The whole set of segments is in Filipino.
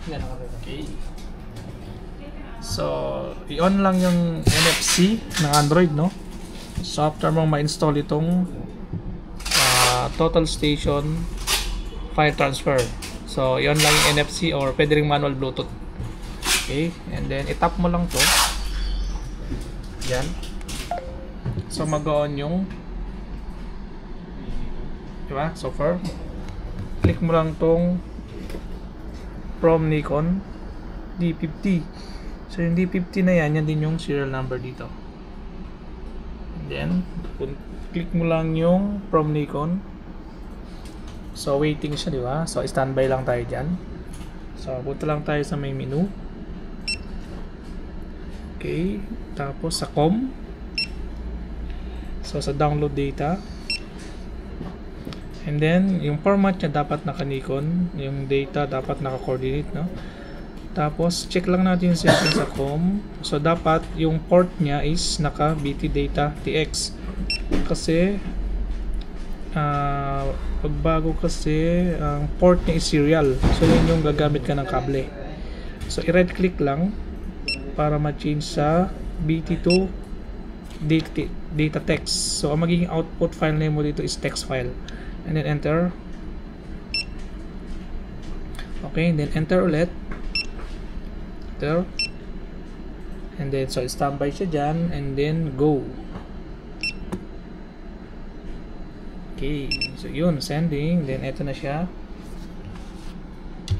Okay. So, i-on lang yung NFC ng Android, no? So, after mong ma-install itong Total Station File Transfer. So, i-on lang yung NFC or pwede ring manual Bluetooth. Okay. And then, itap mo lang to. Yan. So, mag-on yung diba? So, click mo lang tong from Nikon D50. So yung D50 na yan din yung serial number dito. And then click mo lang yung from Nikon. So waiting siya, di ba? So standby lang tayo dyan. So punta lang tayo sa may menu. Okay, tapos sa COM. So sa download data. And then yung format niya dapat naka Nikon, yung data dapat naka coordinate, no? Tapos, check lang natin yung settings sa COM. So, dapat yung port niya is naka BT Data TX. Kasi, pagbago kasi, ang port niya is serial. So, yun yung gagamit ka ng kable. So, i-right click lang para ma-change sa BT to data text. So, ang magiging output file name mo dito is text file. And then, enter. Okay, then enter ulit. And then so standby siya dyan and then go. Okay, so yun, sending, then ito na siya.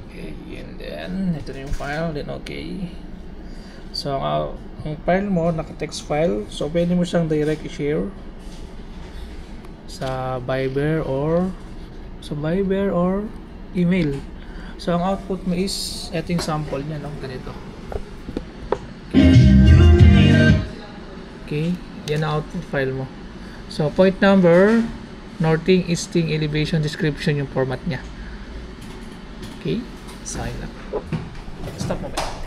Okay, and then ito na yung file, then okay. So ang file mo naka text file, so pwede mo siyang direct i-share sa Viber or email. So ang output mo is ito yung sample niya, no? Ganito. Okay, yan ang output file mo. So point number, northing, easting, elevation, description yung format niya. Okay, sign lang. Stop mo ba?